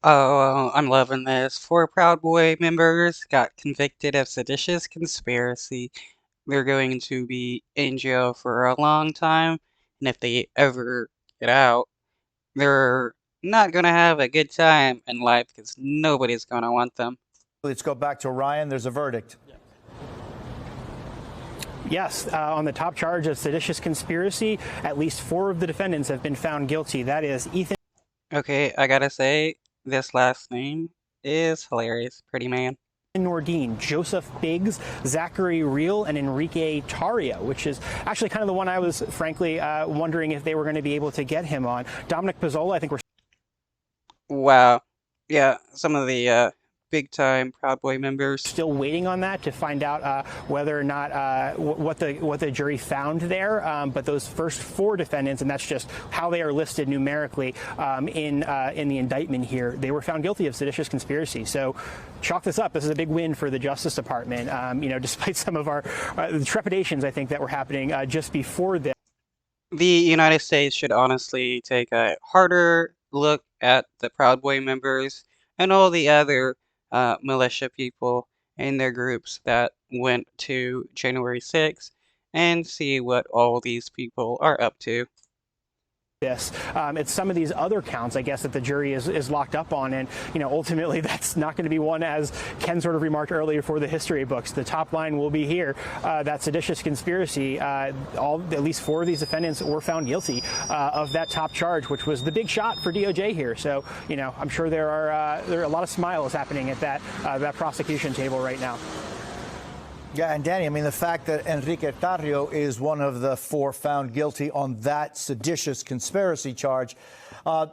Oh, I'm loving this. Four Proud Boy members got convicted of seditious conspiracy. They're going to be in jail for a long time, and if they ever get out, they're not going to have a good time in life because nobody's going to want them. Let's go back to Ryan. There's a verdict. Yes, on the top charge of seditious conspiracy, at least four of the defendants have been found guilty. That is Ethan Okay, I gotta say, this last name is hilarious. Pretty man. Nordine, Joseph Biggs, Zachary Reel, and Enrique Tarrio, which is actually kind of the one I was frankly wondering if they were going to be able to get him on. Dominic Pizzola, I think we're Wow. Yeah, some of the big time Proud Boy members. still waiting on that to find out whether or not what the jury found there. But those first four defendants, and that's just how they are listed numerically in the indictment here, they were found guilty of seditious conspiracy. So chalk this up. This is a big win for the Justice Department. Despite some of our trepidations, I think, that were happening just before this. The United States should honestly take a harder look at the Proud Boy members and all the other militia people and their groups that went to January 6th and see what all these people are up to. It's some of these other counts, I guess, that the jury is locked up on, and ultimately that's not going to be one, as Ken sort of remarked earlier, for the history books. The top line will be here: that seditious conspiracy. At least four of these defendants were found guilty of that top charge, which was the big shot for DOJ here. So I'm sure there are a lot of smiles happening at that prosecution table right now. Yeah, and Danny, I mean, the fact that Enrique Tarrio is one of the four found guilty on that seditious conspiracy charge,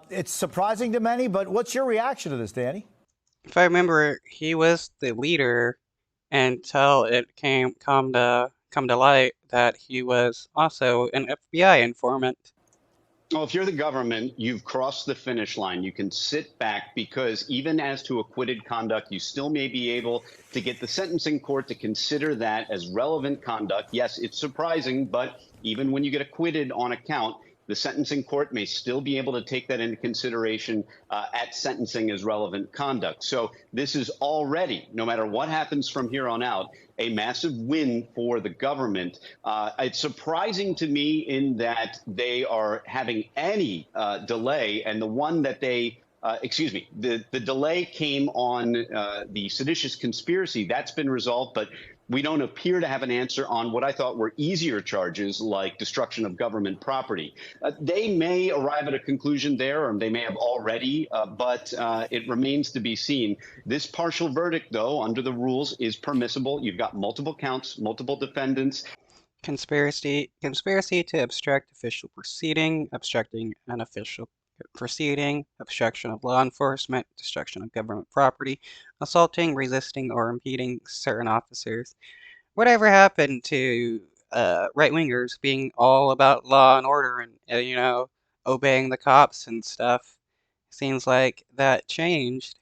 it's surprising to many, but what's your reaction to this, Danny? If I remember, he was the leader until it come to light that he was also an FBI informant. Well, if you're the government, you've crossed the finish line. You can sit back because even as to acquitted conduct, you still may be able to get the sentencing court to consider that as relevant conduct. Yes, it's surprising, but even when you get acquitted on a count, the sentencing court may still be able to take that into consideration at sentencing as relevant conduct. So this is already, no matter what happens from here on out, a massive win for the government. It's surprising to me in that they are having any delay, and the one that they the delay came on the seditious conspiracy. That's been resolved, but we don't appear to have an answer on what I thought were easier charges like destruction of government property. They may arrive at a conclusion there, or they may have already, but it remains to be seen. This partial verdict, though, under the rules is permissible. You've got multiple counts, multiple defendants. Conspiracy to obstruct official proceeding, obstructing an official proceeding, obstruction of law enforcement, destruction of government property, assaulting, resisting, or impeding certain officers. Whatever happened to right-wingers being all about law and order and, obeying the cops and stuff? Seems like that changed.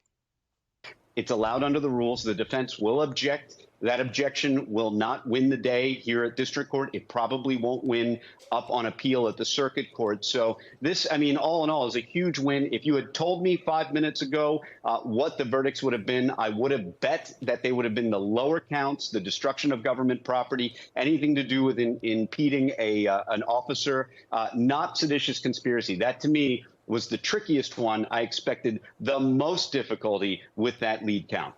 It's allowed under the rules. The defense will object. That objection will not win the day here at district court. It probably won't win up on appeal at the circuit court. So this, I mean, all in all, is a huge win. If you had told me 5 minutes ago what the verdicts would have been, I would have bet that they would have been the lower counts, the destruction of government property, anything to do with impeding an officer, not seditious conspiracy. That, to me, was the trickiest one. I expected the most difficulty with that lead count.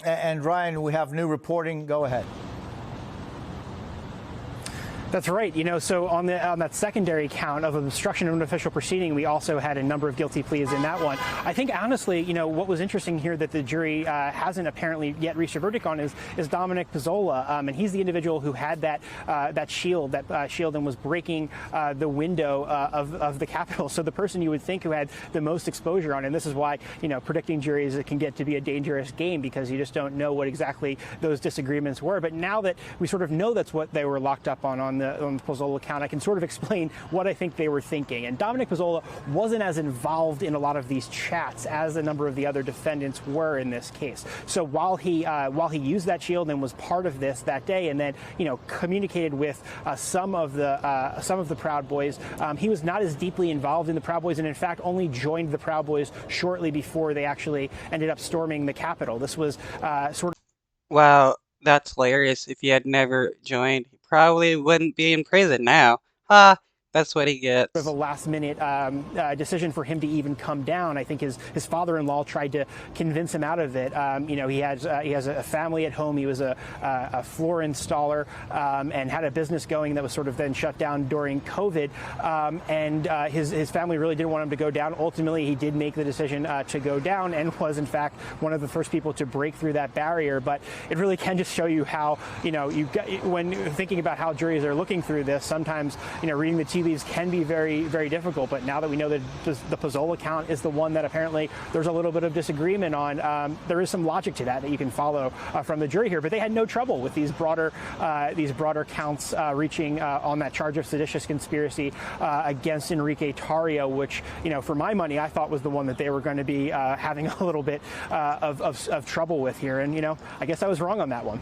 And Ryan, we have new reporting. Go ahead. That's right. So on that secondary count of obstruction of an official proceeding, we also had a number of guilty pleas in that one. I think, honestly, what was interesting here that the jury hasn't apparently yet reached a verdict on is Dominic Pizzola, and he's the individual who had that shield and was breaking the window of the Capitol. So the person you would think who had the most exposure on it. And this is why predicting juries, it can get to be a dangerous game because you just don't know what exactly those disagreements were. But now that we sort of know that's what they were locked up on the Pozzola count, I can sort of explain what I think they were thinking. And Dominic Pozzola wasn't as involved in a lot of these chats as a number of the other defendants were in this case. So while he used that shield and was part of this that day, and then communicated with some of the Proud Boys, he was not as deeply involved in the Proud Boys, and in fact only joined the Proud Boys shortly before they actually ended up storming the Capitol. This was sort of. Wow, that's hilarious. If he had never joined, he probably wouldn't be in prison now. Ha, that's what he gets. Of a last-minute decision for him to even come down. I think his father-in-law tried to convince him out of it. He has a family at home. He was a floor installer and had a business going that was sort of then shut down during COVID. His family really didn't want him to go down. Ultimately, he did make the decision to go down and was, in fact, one of the first people to break through that barrier. But it really can just show you how, when thinking about how juries are looking through this, sometimes, reading the tea leaves can be very, very difficult. But now that we know that the Pozzola count is the one that apparently there's a little bit of disagreement on, there is some logic to that you can follow from the jury here. But they had no trouble with these broader counts reaching on that charge of seditious conspiracy against Enrique Tarrio, which, for my money, I thought was the one that they were going to be having a little bit of trouble with here. And, I guess I was wrong on that one.